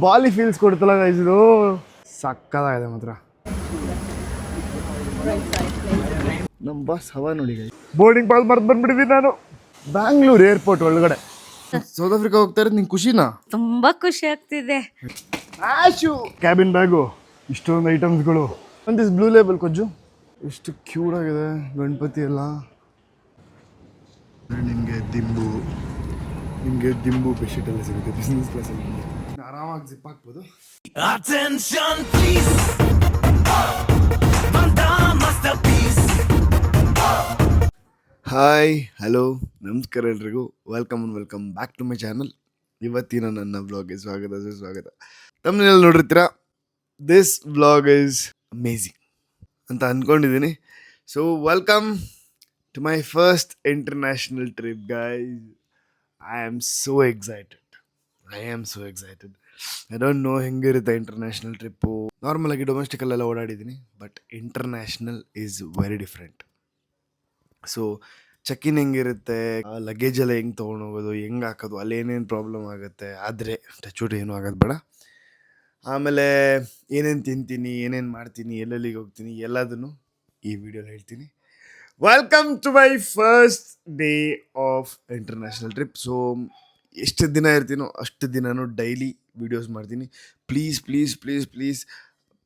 ಬಾಲಿ feels ಕೊಡ್ತಲ್ಲ guys, ಇದು ಸಕ್ಕದಾಗಿದೆ ಮಾತ್ರ. ನಮ್ಮ ಬಸ್ ಹವಾ ನೋಡಿ ಗೈಸ್. ಬೋರ್ಡಿಂಗ್ ಪಾಸ್ ಮರ್ತು ಬಂದ್ಬಿಟ್ಟಿದ್ದೀನಿ ನಾನು. ಬ್ಯಾಂಗ್ಳೂರ್ ಏರ್ಪೋರ್ಟ್ ಒಳಗಡೆ ಸೌತ್ ಆಫ್ರಿಕಾ ಹೋಗ್ತಾ ಇರೋದು. ನಿಂಗೆ ಖುಷಿನಾ? ತುಂಬಾ ಖುಷಿ ಆಗ್ತಿದೆ. ಆಶು ಕ್ಯಾಬಿನ್ ಬ್ಯಾಗು, ಇಷ್ಟೊಂದು ಐಟಮ್ಸ್ಗಳು. ಒಂದಿಸ್ ಬ್ಲೂ ಲೇಬಲ್ ಕೊಜ್ಜು ಎಷ್ಟು ಕ್ಯೂಟ್ ಆಗಿದೆ. ಗಣಪತಿ ಎಲ್ಲ. ನಿಮಗೆ ದಿಂಬು ಬೆಡ್ಶೀಟ್ ಎಲ್ಲ ಸಿಗುತ್ತೆ ಬಿಸ್ನೆಸ್ ಕ್ಲಾಸಲ್ಲಿ. ಆರಾಮಾಗಿ ಜಿಪ್ ಹಾಕ್ಬೋದು. ಹಾಯ್, ಹಲೋ, ನಮಸ್ಕಾರ ಎಲ್ರಿಗೂ. Welcome back to my channel. ಇವತ್ತಿನ ನನ್ನ ವ್ಲಾಗ್ಗೆ ಸ್ವಾಗತ. ತಮ್ಮನೆಲ್ಲ ನೋಡಿರ್ತೀರ. ದಿಸ್ ವ್ಲಾಗ್ ಈಸ್ ಅಮೇಝಿಂಗ್ ಅಂತ ಅಂದ್ಕೊಂಡಿದ್ದೀನಿ. So welcome to my first international trip guys. I am so excited. I don't know ಹೆಂಗಿರುತ್ತೆ ಇಂಟರ್ನ್ಯಾಷನಲ್ ಟ್ರಿಪ್ಪು. ನಾರ್ಮಲಾಗಿ ಡೊಮೆಸ್ಟಿಕಲ್ಲೆಲ್ಲ ಓಡಾಡಿದ್ದೀನಿ, but international is very different. So check in ಹೆಂಗಿರುತ್ತೆ, ಲಗೇಜ್ ಎಲ್ಲ ಹೆಂಗೆ ತೊಗೊಂಡೋಗೋದು, ಹೆಂಗೆ ಹಾಕೋದು, ಅಲ್ಲಿ ಏನೇನು ಪ್ರಾಬ್ಲಮ್ ಆಗುತ್ತೆ, ಆದರೆ ಟಚ್ವುಡ್ ಏನೂ ಆಗೋದು ಬೇಡ. ಆಮೇಲೆ ಏನೇನು ತಿಂತೀನಿ, ಏನೇನು ಮಾಡ್ತೀನಿ, ಎಲ್ಲೆಲ್ಲಿಗೆ ಹೋಗ್ತೀನಿ, ಎಲ್ಲದನ್ನು ಈ ವಿಡಿಯೋಲಿ ಹೇಳ್ತೀನಿ. Welcome to my first day of international trip. So ಎಷ್ಟು ದಿನ ಇರ್ತೀನೋ ಅಷ್ಟು ದಿನವೂ ಡೈಲಿ ವೀಡಿಯೋಸ್ ಮಾಡ್ತೀನಿ.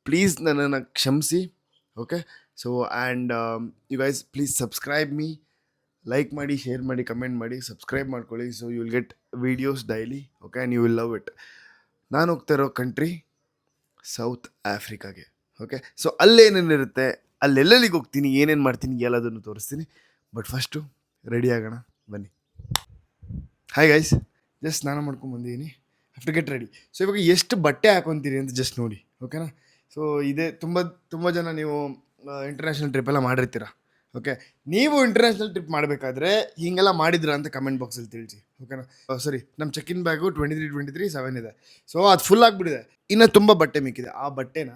ಪ್ಲೀಸ್ ನನ್ನನ್ನು ಕ್ಷಮಿಸಿ. Okay. So and you guys please subscribe me. Like ಮಾಡಿ, ಶೇರ್ ಮಾಡಿ, ಕಮೆಂಟ್ ಮಾಡಿ, ಸಬ್ಸ್ಕ್ರೈಬ್ ಮಾಡ್ಕೊಳ್ಳಿ. So you will get videos daily. Okay, and you will love it. ನಾನು ಹೋಗ್ತಾ ಇರೋ ಕಂಟ್ರಿ ಸೌತ್ ಆಫ್ರಿಕಾಗೆ. ಓಕೆ. ಸೊ ಅಲ್ಲೇನೇನಿರುತ್ತೆ, ಅಲ್ಲೆಲ್ಲಿಗೆ ಹೋಗ್ತೀನಿ, ಏನೇನು ಮಾಡ್ತೀನಿ, ಎಲ್ಲದನ್ನು ತೋರಿಸ್ತೀನಿ. ಬಟ್ ಫಸ್ಟು ರೆಡಿ ಆಗೋಣ ಬನ್ನಿ. ಹಾಯ್ ಗೈಸ್, ಜಸ್ಟ್ ಸ್ನಾನ ಮಾಡ್ಕೊಂಡು ಬಂದಿದ್ದೀನಿ. Have to get ready. So ಇವಾಗ ಎಷ್ಟು ಬಟ್ಟೆ ಹಾಕೊತೀರಿ ಅಂತ ಜಸ್ಟ್ ನೋಡಿ. ಓಕೆನಾ. ಸೊ ಇದೇ ತುಂಬ ಜನ ನೀವು ಇಂಟರ್ನ್ಯಾಷನಲ್ ಟ್ರಿಪ್ ಎಲ್ಲ ಮಾಡಿರ್ತೀರ. ಓಕೆ. ನೀವು ಇಂಟರ್ನ್ಯಾಷನಲ್ ಟ್ರಿಪ್ ಮಾಡಬೇಕಾದ್ರೆ ಹೀಗೆಲ್ಲ ಮಾಡಿದ್ರಾ ಅಂತ ಕಮೆಂಟ್ ಬಾಕ್ಸಲ್ಲಿ ತಿಳಿಸಿ. ಓಕೆನಾ. ಸರಿ, ನಮ್ಮ ಚೆಕ್-ಇನ್ ಬ್ಯಾಗು 23 ಇದೆ. ಸೊ ಅದು ಫುಲ್ ಆಗಿಬಿಟ್ಟಿದೆ. ಇನ್ನೂ ತುಂಬ ಬಟ್ಟೆ ಮಿಕ್ಕಿದೆ. ಆ ಬಟ್ಟೆನ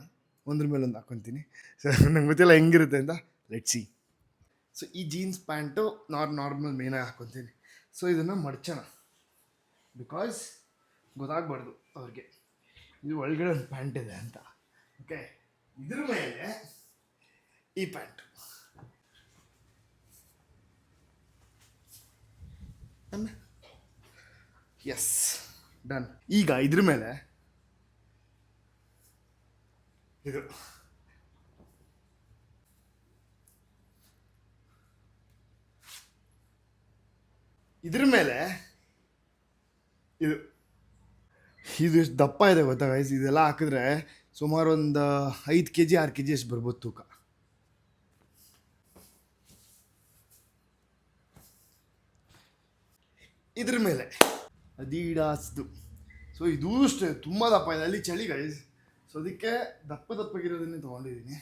ಒಂದ್ರ ಮೇಲೆ ಒಂದು ಹಾಕ್ಕೊತೀನಿ. ಸೊ ನಂಗೆ ಗೊತ್ತಿಲ್ಲ ಹೆಂಗಿರುತ್ತೆ ಅಂತ. Let's see. ಸೊ ಈ ಜೀನ್ಸ್ ಪ್ಯಾಂಟು ನಾರ್ಮಲ್ ಮೇನಾಗಿ ಹಾಕ್ಕೊತೀನಿ. ಸೊ ಇದನ್ನು ಮಡ್ಚೋಣ, ಬಿಕಾಸ್ ಗೊತ್ತಾಗಬಾರ್ದು ಅವ್ರಿಗೆ ಇದು ಒಳಗಡೆ ಒಂದು ಪ್ಯಾಂಟ್ ಇದೆ ಅಂತ. ಓಕೆ. ಇದ್ರ ಮೇಲೆ ಈ ಪ್ಯಾಂಟು. S, done. ಈಗ ಇದ್ರ ಮೇಲೆ ಇದು. ಇದ್ರ ಮೇಲೆ ಇದು ಎಷ್ಟು ದಪ್ಪ ಇದೆ ಗೊತ್ತಾ ಗೈಸ್. ಇದೆಲ್ಲ ಹಾಕಿದ್ರೆ ಸುಮಾರು ಒಂದು 5 kg 6 kg ಅಷ್ಟು ಬರ್ಬೋದು ತೂಕ. ಇದ್ರ ಮೇಲೆ ಅಡೀಡಾಸ್ದು. ಸೊ ಇದೂ ಅಷ್ಟೇ ತುಂಬ ದಪ್ಪ ಇದೆ. ಅಲ್ಲಿ ಚಳಿ ಗೈಸ್. ಸೊ ಅದಕ್ಕೆ ದಪ್ಪಗಿರೋದನ್ನೇ ತೊಗೊಂಡಿದ್ದೀನಿ.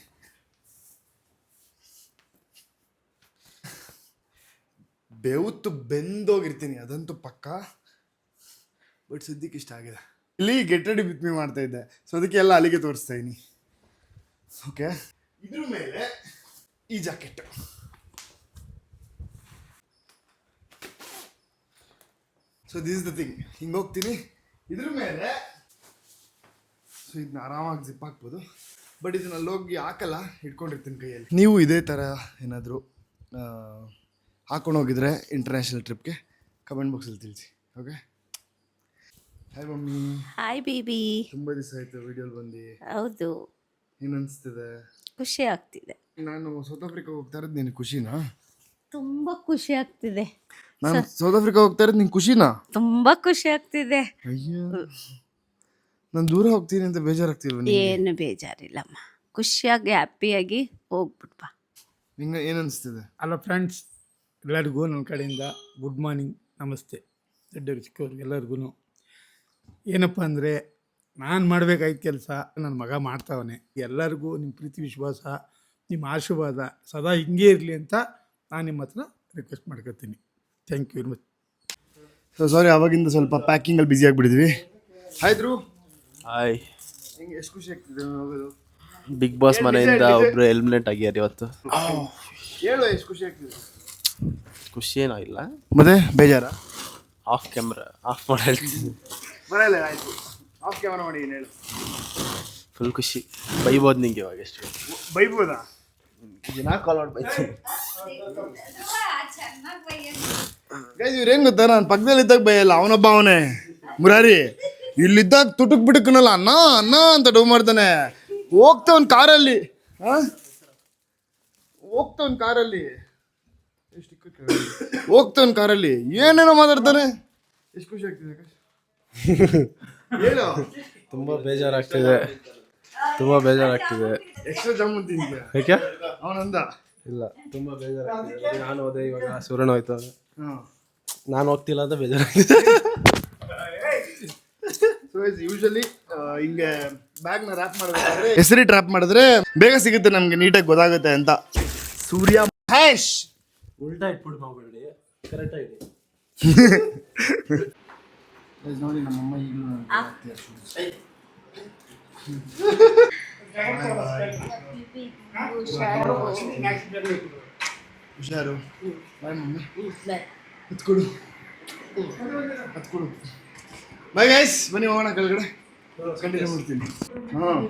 ಬೆವತ್ತು ಬೆಂದೋಗಿರ್ತೀನಿ, ಅದಂತೂ ಪಕ್ಕ. ಬಟ್ ಸದ್ಯಕ್ಕೆ ಇಷ್ಟ ಆಗಿದೆ. ಇಲ್ಲಿ ಗೆಟ್ ರೆಡಿ ವಿತ್ ಮೀ ಮಾಡ್ತಾ ಇದ್ದೆ. ಸೊ ಅದಕ್ಕೆ ಎಲ್ಲ ಅಲ್ಲಿಗೆ ತೋರಿಸ್ತಾ ಇದ್ದೀನಿ. ಓಕೆ. ಇದ್ರ ಮೇಲೆ ಈ jacket. So this is the thing. ಹಿಂಗೆ ಹೋಗ್ತೀನಿ ಇದ್ರ ಮೇಲೆ. ಸೊ ಇದನ್ನ ಆರಾಮಾಗಿ ಜಿಪ್ ಹಾಕ್ಬೋದು. ಬಟ್ ಇದನ್ನ ಅಲ್ಲೋಗಿ ಹಾಕಲ್ಲ, ಇಟ್ಕೊಂಡಿರ್ತೀನಿ ಕೈಯಲ್ಲಿ. ನೀವು ಇದೇ ಥರ ಏನಾದರೂ ಹಾಕೊಂಡು ಹೋಗಿದ್ರೆ ಇಂಟರ್ನ್ಯಾಷನಲ್ ಟ್ರಿಪ್ಗೆ ಕಮೆಂಟ್ ಬಾಕ್ಸಲ್ಲಿ ತಿಳಿಸಿ. Okay. Hi mummy. Hi baby. ತುಂಬ ದಿವಸ ಆಯಿತು ವಿಡಿಯೋಲಿ ಬಂದು. ಹೌದು. ಏನು ಅನಿಸ್ತಿದೆ? ಖುಷಿ ಆಗ್ತಿದೆ. ನಾನು ಸೌತ್ ಆಫ್ರಿಕಾ ಹೋಗ್ತಾ ಇರೋದು ನಿನಗೆ ಖುಷಿನಾ? ತುಂಬಾ ಖುಷಿ ಆಗ್ತಿದೆ. ನಾನು ಸೌತ್ ಆಫ್ರಿಕಾ ಹೋಗ್ತಾ ಇರೋದು ನಿಂಗೆ ಖುಷಿನಾ? ತುಂಬಾ ಖುಷಿ ಆಗ್ತಿದೆ. ಅಯ್ಯೋ, ನಾನು ದೂರ ಹೋಗ್ತೀನಿ ಅಂತ ಬೇಜಾರಾಗ್ತಿಲ್ವ? ಏನು ಬೇಜಾರಿಲ್ಲಮ್ಮ, ಖುಷಿಯಾಗಿ ಹ್ಯಾಪಿಯಾಗಿ ಹೋಗ್ಬಿಟ್ಬಾ. ನಿಂಗೆ ಏನು ಅನಿಸ್ತಿದೆ? ಹಲೋ ಫ್ರೆಂಡ್ಸ್, ಎಲ್ಲರಿಗೂ ನನ್ನ ಕಡೆಯಿಂದ ಗುಡ್ ಮಾರ್ನಿಂಗ್, ನಮಸ್ತೆ. ದೊಡ್ಡವ್ರು ಚಿಕ್ಕವ್ರಿಗೆ ಎಲ್ಲರಿಗೂ. ಏನಪ್ಪ ಅಂದರೆ, ನಾನು ಮಾಡಬೇಕಾಯ್ತು ಕೆಲಸ ನನ್ನ ಮಗ ಮಾಡ್ತಾವನೆ. ಎಲ್ಲರಿಗೂ ನಿಮ್ಮ ಪ್ರೀತಿ ವಿಶ್ವಾಸ, ನಿಮ್ಮ ಆಶೀರ್ವಾದ ಸದಾ ಹಿಂಗೇ ಇರಲಿ ಅಂತ ನಾನು ನಿಮ್ಮ ಹತ್ರ ರಿಕ್ವೆಸ್ಟ್ ಮಾಡ್ಕೊತೀನಿ. Thank you very much. So sorry, ಅವಾಗಿಂದ ಸ್ವಲ್ಪ ಪ್ಯಾಕಿಂಗಲ್ಲಿ ಬ್ಯುಸಿ ಆಗಿಬಿಟ್ಟಿದ್ವಿ. ಆಯ್ತು. ಹಾಯ್. ಹಿಂಗೆ ಎಷ್ಟು ಖುಷಿ ಆಗ್ತಿದೆ ಹೋಗೋದು. ಬಿಗ್ ಬಾಸ್ ಮನೆಯಿಂದ ಒಬ್ರು ಎಲಿಮಿನೇಟ್ ಆಗ್ಯಾರ ಇವತ್ತು. ಹೇಳು, ಎಷ್ಟು ಖುಷಿ ಆಗ್ತಿದೆ? ಖುಷಿ ಏನೋ ಇಲ್ಲ, ಮತ್ತೆ ಬೇಜಾರ? ಆಫ್ ಕ್ಯಾಮ್ರಾ ಆಫ್ ಮಾಡಿ ಹೇಳ್ತೀನಿ. ಬರಲ್ಲ ಆಯ್ತು. ಆಫ್ ಕ್ಯಾಮರಾ ಮಾಡಿ ಏನು ಹೇಳು. ಫುಲ್ ಖುಷಿ. ಬೈಬೋದು ನಿಂಗೆ ಇವಾಗ ಎಷ್ಟು ಬೈಬೋದಾ? ದಿನ ಕಾಲ್ ಮಾಡಿ ಬೈತೀನಿ. ಗೈಸ್ ಇವ್ರೇನು ಗೊತ್ತಾ, ನಾನು ಪಕ್ಕದಲ್ಲಿದ್ದಾಗ ಬೈಯಲ್ಲ, ಅವನೊಬ್ಬ ಅವನೇ ಮುರಾರಿ. ಇಲ್ಲಿದ್ದಾಗ ತುಟುಕ್ ಬಿಡುಕನಲ್ಲ, ಅಣ್ಣ ಅಣ್ಣ ಅಂತ ಡೌ ಮಾಡ್ತಾನೆ. ಹೋಗ್ತವನ್ ಕಾರಲ್ಲಿ, ಹೋಗ್ತವನ್ ಕಾರಲ್ಲಿ ಏನೇನೋ ಮಾತಾಡ್ತಾನೆ. ಎಷ್ಟು ಖುಷಿ ಆಗ್ತಿದೆ ಹೇಳು. ತುಂಬಾ ಬೇಜಾರಾಗ್ತಿದೆ. ಎಕ್ಸ್ಟ್ರಾ ಜಾಮೂನ್ ತಿಂತೀಯ? ಯಾಕೆ? ಅವನಂದ ಇಲ್ಲ, ತುಂಬಾ ಬೇಜಾರಾಗ್ತಿದೆ. ನಾನು ಹೋದೆ, ಇವಾಗ ಸುರಣ ಹೋಯ್ತು. ನಾನು ಹೋಗ್ತಿಲ್ಲ ಅಂತ ಬೇಜಾರಾಗ್ತಿದೆ. ಯೂಶಲಿ ಹಿಂಗೆ ಬ್ಯಾಗ್ನ ರ್ಯಾಪ್ ಮಾಡಬೇಕಾದ್ರೆ ಹೆಸರಿ ಟ್ರ್ಯಾಪ್ ಮಾಡಿದ್ರೆ ಬೇಗ ಸಿಗುತ್ತೆ ನಮ್ಗೆ, ನೀಟಾಗಿ ಗೊತ್ತಾಗುತ್ತೆ ಅಂತ. ಸೂರ್ಯ ಮಹೇಶ್ ಉಲ್ಟಾ ಇಟ್ಬಿಟ್ಟು ಮಾಡ್ಬೇಡಿ, ಕರೆಕ್ಟ್ ಆಗಿ ನೋಡಿ. ನಮ್ಮಮ್ಮ ಈಗಲೂ ಹುಷಾರು. ಬಾಯ್ ಮಮ್ಮಿ, ಹತ್ಕೊಡು. ಬಾಯ್ ಗೈಸ್, ಬನ್ನಿ ಹೋಗೋಣ ಕೆಳಗಡೆ. ಕಂಟಿನ್ಯೂ ಮಾಡ್ತೀನಿ. ಹಾಂ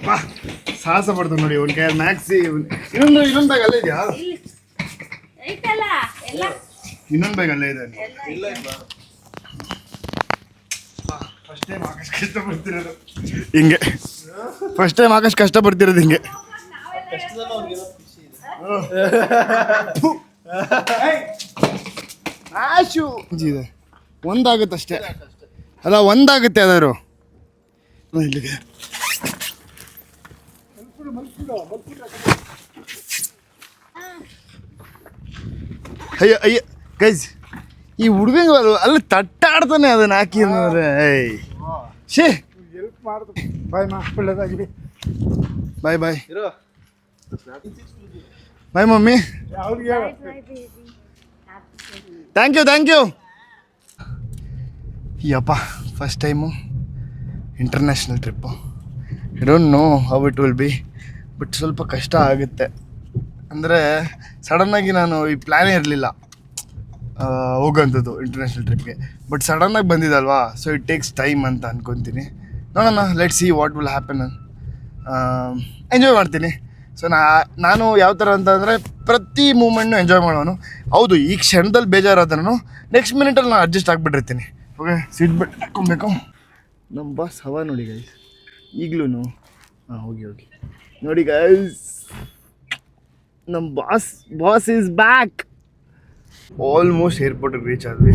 ಬಾ, ಸಾಹಸ ಪಡ್ತಾನೆ ನೋಡಿ. ಒಂದು ಕೈ ಮ್ಯಾಕ್ಸಿ, ಇನ್ನೊಂದು ಬ್ಯಾಗ್ ಅಲ್ಲೇ ಇದೆಯಾ? ಇನ್ನೊಂದು ಬ್ಯಾಗ್ ಅಲ್ಲೇ ಇದೆ. ಫಸ್ಟ್ ಟೈಮ್ ಆಕಾಶ್ ಕಷ್ಟಪಡ್ತಿರೋದು ಹಿಂಗೆ. ಹಿಂಗೆ ಇದೆ. ಒಂದಾಗುತ್ತಷ್ಟೇ ಅಲ್ಲ, ಒಂದಾಗುತ್ತೆ ಅದಾರು. ಇಲ್ಲಿಗೆ ಅಯ್ಯ ಅಯ್ಯ ಗೈಸ್, ಈ ಹುಡುಗಂಗ ಅಲ್ಲಿ ತಟ್ಟಾಡ್ತಾನೆ ಅದನ್ನ ಹಾಕಿ ಅಂದ್ರೆ. ಶೇ ಬಾಯ್ ಮಾ, ಒಳ್ಳೆದಾಗಲಿ. Bye bye bye mummy. Thank you. ಯಪ್ಪ, first time international trip. I don't know how it will be, but ಸ್ವಲ್ಪ ಕಷ್ಟ ಆಗುತ್ತೆ. ಅಂದರೆ ಸಡನ್ನಾಗಿ ನಾನು ಈ ಪ್ಲ್ಯಾನೇ ಇರಲಿಲ್ಲ ಹೋಗೋಂಥದ್ದು ಇಂಟರ್ನ್ಯಾಷನಲ್ ಟ್ರಿಪ್ಗೆ. ಬಟ್ ಸಡನ್ನಾಗಿ ಬಂದಿದ್ದಲ್ವಾ, ಸೊ ಇಟ್ ಟೇಕ್ಸ್ ಟೈಮ್ ಅಂತ ಅಂದ್ಕೊತೀನಿ. ನೋಡೋಣ, let's see what will happen. Enjoy ಮಾಡ್ತೀನಿ. ಸೊ ನಾನು ಯಾವ ಥರ ಅಂತಂದರೆ ಪ್ರತಿ ಮೂಮೆಂಟ್ನು ಎಂಜಾಯ್ ಮಾಡೋನು. ಹೌದು, ಈ ಕ್ಷಣದಲ್ಲಿ ಬೇಜಾರಾದ್ರೂ ನೆಕ್ಸ್ಟ್ ಮಿನಿಟಲ್ಲಿ ನಾನು ಅಡ್ಜಸ್ಟ್ ಆಗಿಬಿಟ್ಟಿರ್ತೀನಿ. ಓಕೆ, ಸೀಟ್ ಬೆಲ್ಟ್ ಹಾಕ್ಕೊಬೇಕು. ನಮ್ಮ ಬಾಸ್ ಹವಾ ನೋಡಿ ಗೈಸ್ ಈಗಲೂ. ಹಾಂ, ಹೋಗಿ ನೋಡಿ ಗೈಸ್, ನಮ್ಮ ಬಾಸ್ ಈಸ್ ಬ್ಯಾಕ್. ಆಲ್ಮೋಸ್ಟ್ ಏರ್ಪೋರ್ಟಿಗೆ ರೀಚ್ ಆದ್ವಿ.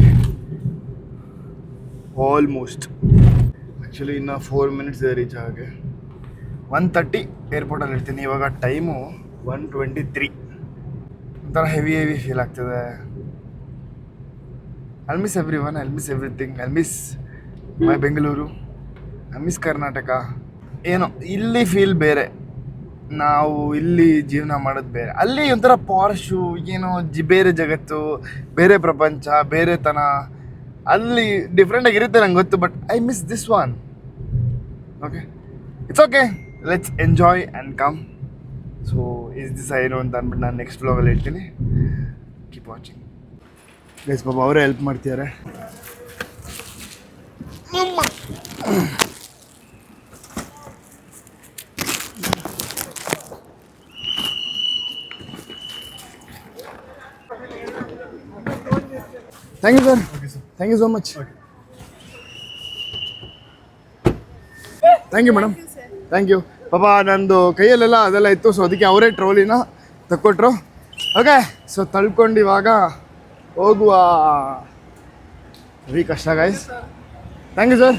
ಆಲ್ಮೋಸ್ಟ್ ಆ್ಯಕ್ಚುಲಿ ಇನ್ನು 4 ಮಿನಿಟ್ಸ್ ಇದೆ ರೀಚ್ ಆಗೋಕ್ಕೆ. 1:30 ಏರ್ಪೋರ್ಟಲ್ಲಿ ಇರ್ತೀನಿ. ಇವಾಗ ಟೈಮು 1:23. ಒಂಥರ ಹೆವಿ ಫೀಲ್ ಆಗ್ತದೆ. I miss every one, I miss everything. I miss my Bengaluru, I miss Karnataka. ಏನೋ ಇಲ್ಲಿ ಫೀಲ್ ಬೇರೆ, ನಾವು ಇಲ್ಲಿ ಜೀವನ ಮಾಡೋದು ಬೇರೆ. ಅಲ್ಲಿ ಒಂಥರ ಪಾರ್ಶು, ಏನೋ ಬೇರೆ ಜಗತ್ತು, ಬೇರೆ ಪ್ರಪಂಚ, ಬೇರೆತನ. ಅಲ್ಲಿ ಡಿಫ್ರೆಂಟಾಗಿರುತ್ತೆ ನಂಗೆ ಗೊತ್ತು, but I miss this one. Okay, it's okay, let's enjoy and come. So is this ಏನು ಅಂತ ಅಂದ್ಬಿಟ್ಟು ನಾನು ನೆಕ್ಸ್ಟ್ ವ್ಲಾಗಲ್ಲಿ ಹೇಳ್ತೀನಿ. Keep watching guys. ಪಾಪ ಅವರೇ ಹೆಲ್ಪ್ ಮಾಡ್ತಿದ್ದಾರೆ. Thank you sir. Thank you so much. Thank you madam. Thank you. ಪಾಪ ನಂದು ಕೈಯಲ್ಲೆಲ್ಲ ಅದೆಲ್ಲ ಇತ್ತು, ಸೊ ಅದಕ್ಕೆ ಅವರೇ ಟ್ರೋಲಿನ ತಕ್ಕೊಟ್ರು. ಓಕೆ, ಸೊ ತಳ್ಕೊಂಡು ಇವಾಗ ಹೋಗುವ. ವೆರಿ ಕಷ್ಟ ಗೈಸ್. Thank you sir.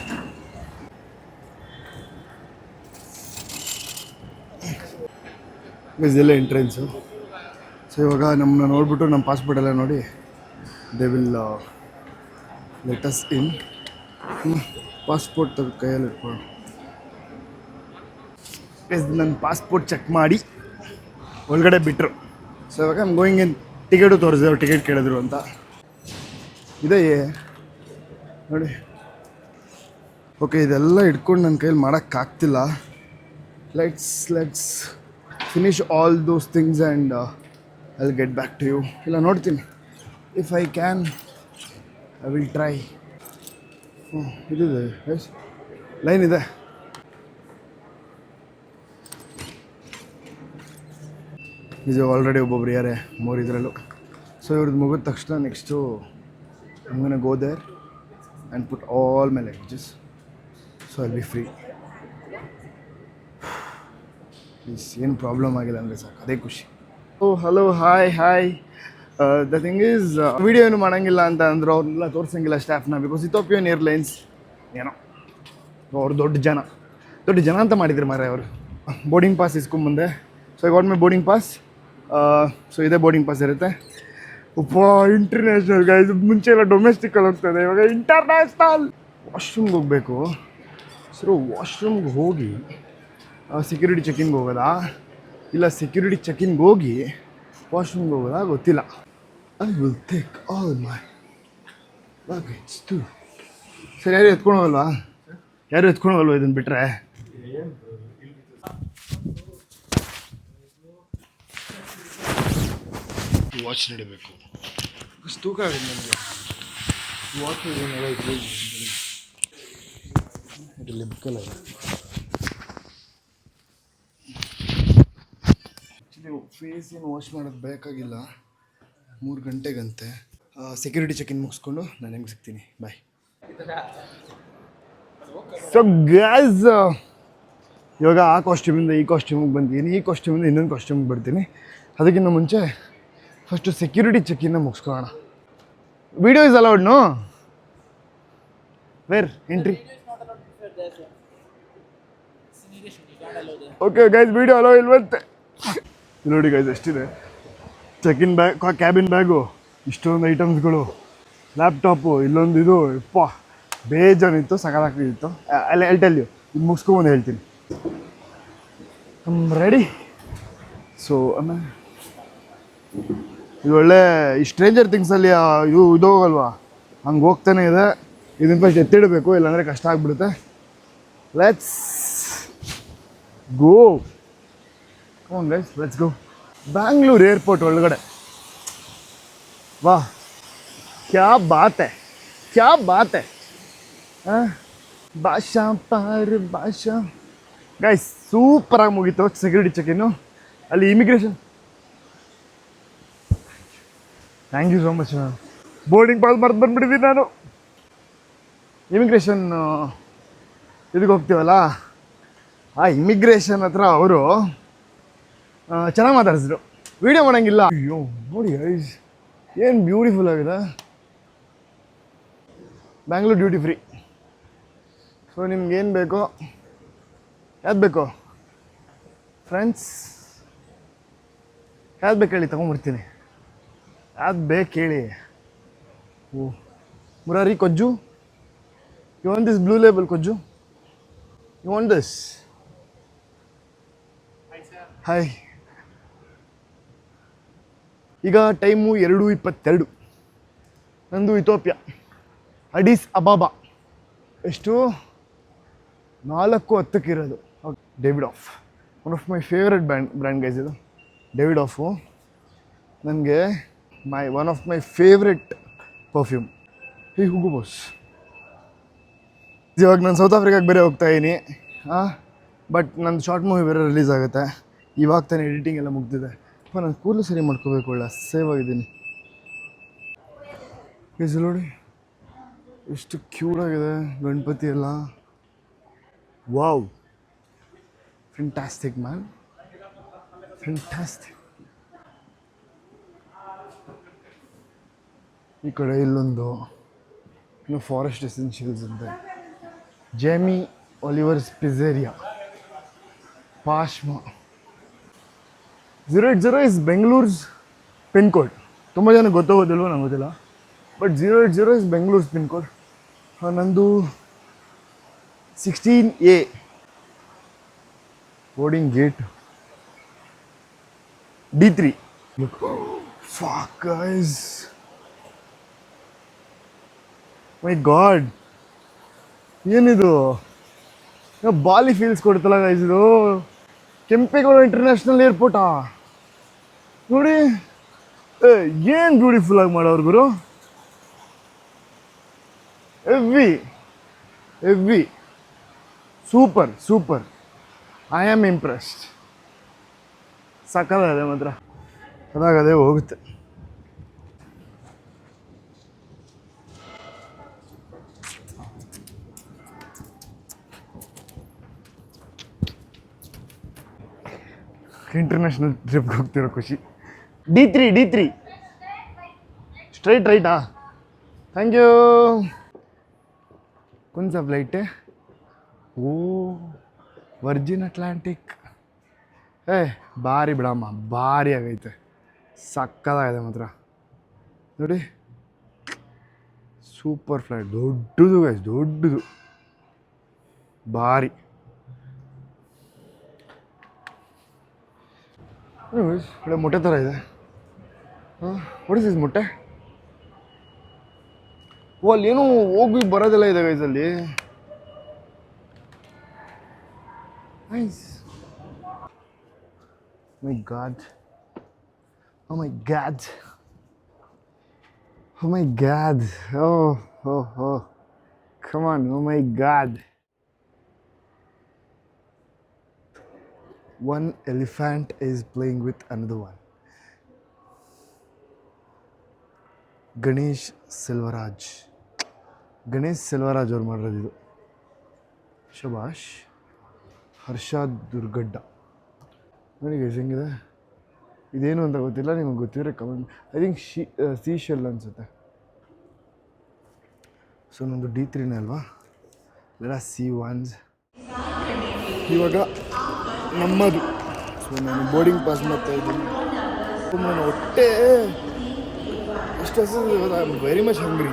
ಇದೆಲ್ಲ ಎಂಟ್ರೆನ್ಸು. ಸೊ ಇವಾಗ ನಮ್ಮನ್ನ ನೋಡಿಬಿಟ್ಟು ನಮ್ಮ ಪಾಸ್ಪೋರ್ಟ್ ಎಲ್ಲ ನೋಡಿ they will let us in. Passport ತೆಗೆದು ಕೈಯಲ್ಲಿ ಇಟ್ಕೊಂಡು ನನ್ನ ಪಾಸ್ಪೋರ್ಟ್ ಚೆಕ್ ಮಾಡಿ ಒಳಗಡೆ ಬಿಟ್ಟರು. ಸೊ ಇವಾಗ ಐಮ್ ಗೋಯಿಂಗ್ ಇನ್. ಟಿಕೆಟು ತೋರಿಸಿದ್ರು, ಟಿಕೆಟ್ ಕೇಳಿದ್ರು ಅಂತ. ಇದೆ ನೋಡಿ. ಓಕೆ, ಇದೆಲ್ಲ ಇಟ್ಕೊಂಡು ನನ್ನ ಕೈಯಲ್ಲಿ ಮಾಡೋಕ್ಕಾಗ್ತಿಲ್ಲ. Let's finish all those things and I will get back to you. ಇಲ್ಲ ನೋಡ್ತೀನಿ, if I can I will try. ಇದಿದೆ ಲೈನ್ ಇದೆ. ಇದು ಆಲ್ರೆಡಿ ಒಬ್ಬೊಬ್ರು ಯಾರೇ ಮೂರು ಇದರಲ್ಲೂ. ಸೊ ಇವ್ರದ್ದು ಮುಗಿದ ತಕ್ಷಣ next I'm gonna go there and put all my luggages, so I'll be free. Please ಏನು ಪ್ರಾಬ್ಲಮ್ ಆಗಿಲ್ಲ ಅಂದರೆ ಸಾಕು, ಅದೇ ಖುಷಿ. Oh hello hi the thing is video ಏನು ಮಾಡೋಂಗಿಲ್ಲ ಅಂತ ಅಂದರು, ಅವ್ರನ್ನೆಲ್ಲ ತೋರಿಸಂಗಿಲ್ಲ ಸ್ಟಾಫ್ನ, ಬಿಕಾಸ್ ಇಥೋಪಿಯನ್ ಏರ್ಲೈನ್ಸ್ ಏನೋ ಅವ್ರು ದೊಡ್ಡ ಜನ ಅಂತ ಮಾಡಿದ್ರು ಮಾರೆ ಅವರು. ಬೋರ್ಡಿಂಗ್ ಪಾಸ್ ಇಸ್ಕೊಂಬಂದೆ. So I got my boarding pass. So ಇದೇ ಬೋರ್ಡಿಂಗ್ ಪಾಸ್ ಇರುತ್ತೆ. ಉಪ್ಪ ಇಂಟರ್ನ್ಯಾಷನಲ್ ಗೈಸ್, ಮುಂಚೆ ಎಲ್ಲ ಡೊಮೆಸ್ಟಿಕಲ್ಲಿ ಹೋಗ್ತದೆ, ಇವಾಗ ಇಂಟರ್ನ್ಯಾಷನಲ್. ವಾಶ್ರೂಮ್ಗೆ ಹೋಗಬೇಕು. ಸೊ ವಾಶ್ರೂಮ್ಗೆ ಹೋಗಿ ಸೆಕ್ಯೂರಿಟಿ ಚೆಕಿನ್ಗೆ ಹೋಗೋದಾ ಇಲ್ಲ ಸೆಕ್ಯೂರಿಟಿ ಚೆಕಿನ್ಗೆ ಹೋಗಿ ವಾಶ್ರೂಮ್ಗೆ ಹೋಗೋದಾ ಗೊತ್ತಿಲ್ಲ. I will take all my luggage too. ಸರಿ, ಯಾರು ಎತ್ಕೊಂಡು ಹೋಗಲ್ವಾ ಇದನ್ನು ಬಿಟ್ಟರೆ? ವಾಚ್ ನಡಿಬೇಕು, ತೂಕ ಆಗಿದೆ ನನಗೆ. ವಾಚ್ ಇದರಲ್ಲಿ ಬುಕ್ಕಲ್ಲ. ಆ್ಯಕ್ಚುಲಿ ಫೇಸ್ ಏನು ವಾಶ್ ಮಾಡೋದು ಬೇಕಾಗಿಲ್ಲ, 3 ಗಂಟೆಗಂತೆ. ಸೆಕ್ಯೂರಿಟಿ ಚೆಕಿನ್ ಮುಗಿಸ್ಕೊಂಡು ನಾನು ಹೆಂಗೆ ಸಿಗ್ತೀನಿ. ಬಾಯ್. ಸೊ ಗ್ಯಾಸ್, ಇವಾಗ ಆ ಕಾಸ್ಟ್ಯೂಮಿಂದ ಈ ಕಾಸ್ಟ್ಯೂಮಿಗೆ ಬಂದಿದ್ದೀನಿ, ಈ ಕಾಸ್ಟ್ಯೂಮಿಂದ ಇನ್ನೊಂದು ಕಾಸ್ಟ್ಯೂಮಿಗೆ ಬರ್ತೀನಿ. ಅದಕ್ಕಿಂತ ಮುಂಚೆ ಫಸ್ಟು ಸೆಕ್ಯೂರಿಟಿ ಚೆಕಿನ್ನ ಮುಗಿಸ್ಕೊಳ್ಳೋಣ. Video is allowed no? Where entry? Okay guys, video allow ಇಲ್ವಂತೆ. ನೋಡಿ ಗೈಸ್ ಎಷ್ಟಿದೆ. ಚೆಕಿನ್ ಬ್ಯಾಗ್, ಕ್ಯಾಬಿನ್ ಬ್ಯಾಗು, ಇಷ್ಟೊಂದು ಐಟಮ್ಸ್ಗಳು, ಲ್ಯಾಪ್ಟಾಪು, ಇಲ್ಲೊಂದು ಇದು, ಇಪ್ಪ ಬೇಜಾನಿತ್ತು, ಸಕಾಲಾಗ್ತಿತ್ತು. ಅಲ್ಲಿ ಟೆಲ್ ಯು, ಇದು ಮುಗಿಸ್ಕೊಂಬಂದು ಹೇಳ್ತೀನಿ. ರೆಡಿ. ಸೊ ಆಮೇಲೆ ಇದು ಒಳ್ಳೆ ಈ ಸ್ಟ್ರೇಂಜರ್ ಥಿಂಗ್ಸಲ್ಲಿ ಇದು ಹೋಗಲ್ವಾ, ಹಂಗೆ ಹೋಗ್ತಾನೆ ಇದೆ. ಇದನ್ನ ಫಸ್ಟ್ ಎತ್ತಿಡಬೇಕು, ಇಲ್ಲಾಂದರೆ ಕಷ್ಟ ಆಗಿಬಿಡುತ್ತೆ. Let's go. Come on guys, let's go. Bangalore airport ಒಳಗಡೆ. ವಾಹ್, ಕ್ಯಾ ಬಾತ್ ಹೈ ಭಾಷಾ ಪಾರ್ ಭಾಷಾ. ಗೈಸ್ ಸೂಪರಾಗಿ ಮುಗೀತು ಸೆಕ್ಯೂರಿಟಿ ಚೆಕಿನ್ನು. ಅಲ್ಲಿ immigration, thank you so much. Boarding pass ಮರ್ತು ಬಂದುಬಿಟ್ಟಿದ್ದೀನಿ ನಾನು. ಇಮಿಗ್ರೇಷನ್ ಇದಕ್ಕೆ ಹೋಗ್ತೀವಲ್ಲ, ಆ ಇಮಿಗ್ರೇಷನ್ ಹತ್ರ ಅವರು ಚೆನ್ನಾಗಿ ಮಾತಾಡಿಸಿದ್ರು. ವೀಡಿಯೋ ಮಾಡೋಂಗಿಲ್ಲ. ಅಯ್ಯೋ ನೋಡಿ ಗೈಸ್, ಏನು ಬ್ಯೂಟಿಫುಲ್ ಆಗಿದೆ. Bangalore duty free. ಸೊ ನಿಮ್ಗೇನು ಬೇಕೋ, ಯಾವ್ದು ಬೇಕೋ ಫ್ರೆಂಡ್ಸ್, ಯಾವ್ದು ಬೇಕು ಹೇಳಿ, ತೊಗೊಂಬರ್ತೀನಿ. ಯಾವ್ದು ಬೇಕು ಹೇಳಿ. ಓ ಮುರಾರಿ ಕೊಜ್ಜು, you want this blue label ಕೊಜ್ಜು, ಯು ವಾಂಟ್ ದಿಸ್? ಹಾಯ್. ಈಗ ಟೈಮು 2:22. ನಂದು ಇಥೋಪಿಯಾ, ಅಡೀಸ್ ಅಬಾಬಾ. ಎಷ್ಟು? 4:10 ಇರೋದು. Davidoff, one of my favourite brand guys ಇದು ಡೇವಿಡ್ ಆಫು. ನನಗೆ one of my favourite perfume. Hey Hugo Boss. ಇವಾಗ ನಾನು South ಆಫ್ರಿಕಾಗೆ ಬೇರೆ ಹೋಗ್ತಾಯಿದ್ದೀನಿ. ಬಟ್ ನನ್ನ ಶಾರ್ಟ್ ಮೂವಿ ಬೇರೆ ರಿಲೀಸ್ ಆಗುತ್ತೆ. ಇವಾಗ ತಾನೇ ಎಡಿಟಿಂಗ್ ಎಲ್ಲ ಮುಗ್ದಿದೆ. ನಾನು ಕೂದಲು ಸರಿ ಮಾಡ್ಕೋಬೇಕು, ಒಳ್ಳೆ ಸೇವ್ ಆಗಿದ್ದೀನಿ. ಈಸ್ ನೋಡಿ ಎಷ್ಟು ಕ್ಯೂಟಾಗಿದೆ ಗಣಪತಿ ಎಲ್ಲ. Wow, fantastic man, fantastic. ಈ ಕಡೆ ಇಲ್ಲೊಂದು ಇನ್ನು ಫಾರೆಸ್ಟ್ ಎಸೆನ್ಷಿಯಲ್ಸ್ ಅಂತೆ. ಜೇಮಿ ಒಲಿವರ್ಸ್ ಪಿಝೇರಿಯಾ, ಪಾಶ್ಮಾ. 080 ಇಸ್ ಬೆಂಗಳೂರ್ಸ್ ಪಿನ್ ಕೋಡ್. ತುಂಬ ಜನ ಗೊತ್ತಾಗೋದಿಲ್ವ ನಂಗೆ ಗೊತ್ತಿಲ್ಲ, but 080 is Bengaluru's pin code. ನಂದು 16A boarding gate D3. Fuck guys, my god, ಏನಿದು? ಬಾಲಿ ಫೀಲ್ಸ್ ಕೊಡ್ತಲ್ಲ ಗೈಸ್ ಇದು. ಕೆಂಪೇಗೌಡ ಇಂಟರ್ನ್ಯಾಷನಲ್ ಏರ್ಪೋರ್ಟಾ ನೋಡಿ. ಏನು ಬ್ಯೂಟಿಫುಲ್ ಆಗಿ ಮಾಡೋರು ಗುರು. ಎವ್ವಿ super super. I am impressed. ಸಕ್ಕತ್ತಾಗಿದೆ ಮಾತ್ರ. ಅದಾಗದೇ ಹೋಗುತ್ತೆ. ಇಂಟರ್ನ್ಯಾಷನಲ್ ಟ್ರಿಪ್ಗೆ ಹೋಗ್ತಿರೋ ಖುಷಿ. D3 ಸ್ಟ್ರೈಟ್ ರೈಟಾ? Thank you. ಕುನ್ಸ ಫ್ಲೈಟ್. Oh Virgin Atlantic. ಭಾರಿ ಬಿಡಮ್ಮ, ಭಾರಿ ಆಗೈತೆ. ಸಕ್ಕದಾಗಿದೆ ಮಾತ್ರ ನೋಡಿ. ಸೂಪರ್ ಫ್ಲೈಟ್, ದೊಡ್ಡದು ಗೈಸ್, ದೊಡ್ಡದು, ಭಾರಿ. ಒಳ್ಳೆ ಮೊಟ್ಟೆ ಥರ ಇದೆ. ಹೊಡಿಸಿಸ್ ಮೊಟ್ಟೆ. ಓ ಅಲ್ಲೇನೋ ಹೋಗಿ ಬರೋದೆಲ್ಲ ಇದೆ ಗೈಸ್ ಅಲ್ಲಿ. Nice. My god, oh my god, oh my god, oh come on, oh my god. One elephant is playing with another one. Ganesh Selvaraj ಅವ್ರು ಮಾಡಿರೋದು. ಶಬಾಷ್. ಹರ್ಷಾದ್ ದುರ್ಗಡ್ಡ. ನೋಡಿ ಗೈಸ್ ಹೆಂಗಿದೆ. ಇದೇನು ಅಂತ ಗೊತ್ತಿಲ್ಲ, ನಿಮಗೆ ಗೊತ್ತಿದ್ರೆ ಕಮೆಂಟ್. ಐ ಥಿಂಕ್ ಸೀಶೆಲ್ ಅನಿಸುತ್ತೆ. ಸೊ ನಮ್ಮದು D3 ಅಲ್ವಾ, ಇಲ್ಲ C1. ಇವಾಗ ನಮ್ಮದು. ಸೊ ನಾನು ಬೋರ್ಡಿಂಗ್ ಪಾಸ್ ಮಾಡ್ತಾ ಇದ್ದೀನಿ. ನನ್ನ ಹೊಟ್ಟೆ ಎಷ್ಟು ಹಸಿರು, ಐ ಆಮ್ ವೆರಿ ಮಚ್ ಹಂಗ್ರಿ.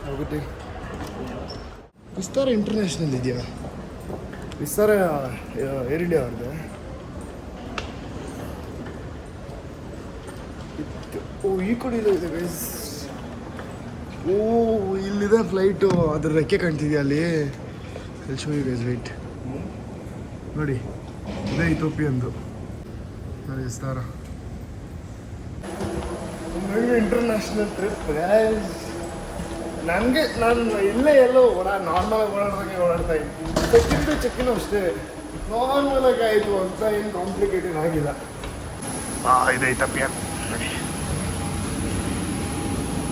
ಹೋಗುತ್ತೆ. ವಿಸ್ತಾರ ಇಂಟರ್ನ್ಯಾಷನಲ್ ಇದೆಯಾ? ವಿಸ್ತಾರ ಏರ್ ಇಂಡಿಯಾ ಅವ್ರದ್ದು. ಓ ಈ ಕಡೆ ಇದೆ ಗೈಸ್. ಓ ಇಲ್ಲಿದೆ ಫ್ಲೈಟು, ಅದ್ರ ರೆಕ್ಕೆ ಕಾಣ್ತಿದೆಯಾ ಅಲ್ಲಿ. ಶೋ ಯು ಗೈಸ್, ವೇಟ್ ನೋಡಿ. ಇದೇ ಇಥೋಪಿಯನ್ದು ನೋಡಿ ವಿಸ್ತಾರ. International trip guys. ನನಗೆ ನಾನು ಎಲ್ಲೋ ನಾರ್ಮಲಾಗಿ ಓಡಾಡ್ದಂಗೆ ಓಡಾಡ್ತಾ ಇದ್ದೀನಿ. ಚೆಕ್ಕಿನ ಅಷ್ಟೇ ನಾರ್ಮಲಾಗಿ ಆಯಿತು ಅಂತ, ಏನು ಕಾಂಪ್ಲಿಕೇಟೆಡ್ ಆಗಿಲ್ಲ. ಇದೆ ಇಥೋಪಿಯನ್ ನೋಡಿ.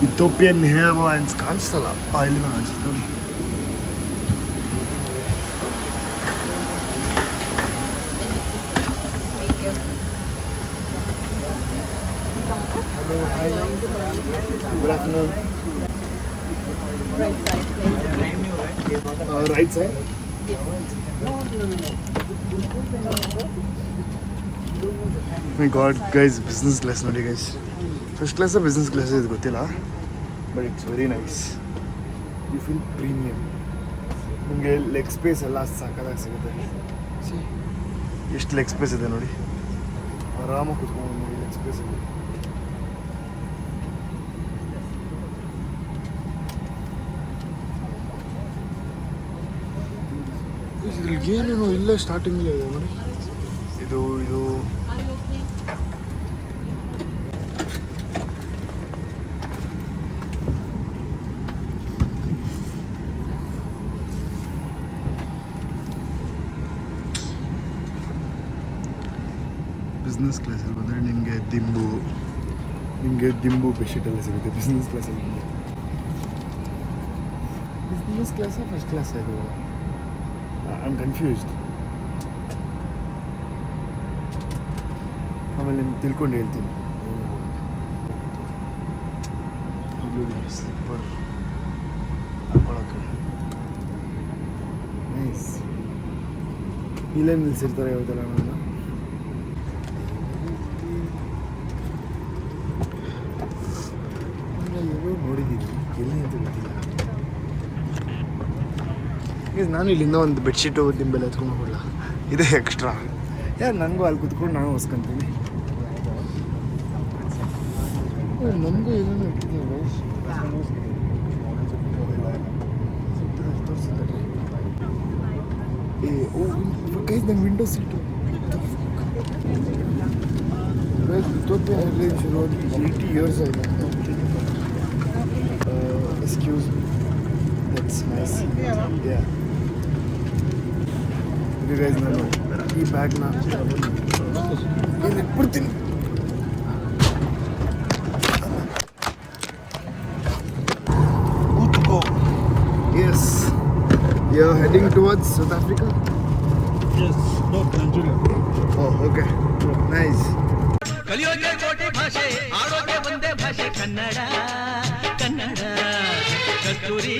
ಇಥೋಪಿಯನ್ ಹೇರ್ ಲೈನ್ಸ್ ಕಾಣಿಸ್ತಲ್ಲ, ಇಲ್ಲಿ ಕಾಣಿಸ್ತದೆ ನೋಡಿ. Good afternoon. Right side? My God, guys, business class ನೋಡಿ guys. First class or business class ಇದು ಗೊತ್ತಿಲ್ಲ, but it's very nice. You feel premium. ನಿಮಗೆ ಲೆಗ್ ಸ್ಪೇಸ್ ಎಲ್ಲ ಸಾಕಾಗಿ ಸಿಗುತ್ತೆ. ಎಷ್ಟು ಲೆಗ್ ಸ್ಪೇಸ್ ಇದೆ ನೋಡಿ, ಆರಾಮಾಗಿ ಕೂತ್ಕೊಂಡು ನೋಡಿ ಲೆಗ್ ಸ್ಪೇಸ್ ಇದೆ. ಇದ್ರಲ್ಲಿ ಏನೇನು ಇಲ್ಲೇ ಸ್ಟಾರ್ಟಿಂಗಲ್ಲೇ ಇದೆ ನೋಡಿ. ಇದು ಬಿಸ್ನೆಸ್ ಕ್ಲಾಸಲ್ಲಿ ಬಂದರೆ ನಿಮಗೆ ದಿಂಬು ಬೆಡ್ಶೀಟ್ ಎಲ್ಲ ಸಿಗುತ್ತೆ ಬಿಸ್ನೆಸ್ ಕ್ಲಾಸಲ್ಲಿ. ಬಿಸ್ನೆಸ್ ಕ್ಲಾಸಾ ಫಸ್ಟ್ ಕ್ಲಾಸ್ ಇದು? I'm confused. ಆಮೇಲೆ ನಿಮ್ಗೆ ತಿಳ್ಕೊಂಡು ಹೇಳ್ತೀನಿ. ಸ್ಲಿಪ್ಪರ್ ಹಾಕೊಳಕ್ಕೆ ನೈಸ್. ಇಲ್ಲೇ ನಿಲ್ಸಿರ್ತಾರೆ ಯಾವ್ದಲ್ಲ ನನ್ನ. ನೋಡಿದ್ದೀನಿ, ಎಲ್ಲಿ ಅಂತ ಗೊತ್ತಿಲ್ಲ. ಈಗ ನಾನು ಇಲ್ಲಿಂದ ಒಂದು ಬೆಡ್ಶೀಟು ದಿಂಬೆಲ್ಲ ಎತ್ಕೊಂಡು ಹೋಗಲ್ಲ, ಇದೇ ಎಕ್ಸ್ಟ್ರಾ. ಯಾರು ನನಗೂ ಅಲ್ಲಿ ಕುತ್ಕೊಂಡು ನಾನು ಹೊಸ್ಕೊತೀನಿ. ನಮಗೂ ಏನೇನೋ ಇಟ್ಟಿದ್ದೀವಿ ಗೈಸ್ ನನ್ನ ವಿಂಡೋ ಸೀಟು Ethiopian Airlines ಶುರುವಾಗಿ 80 years ಆಗಿದೆ. Excuse me. That's nice. Yeah. ಇದು ಗೈಸ್ ನಾನು ಈ ಬ್ಯಾಗ್ನ ಇಲ್ಲಿ ಇಟ್ಬಿಡ್ತೀನಿ. Good to go. Yes. You're heading towards South Africa? Yes, not Nigeria. Oh, okay. Nice. ಕಲಿಯೋಕೆ ಕೋಟಿ ಭಾಷೆ ಆಡೋಕೆ ಒಂದೇ ಭಾಷೆ ಕನ್ನಡ ಕನ್ನಡ ಕಸ್ತೂರಿ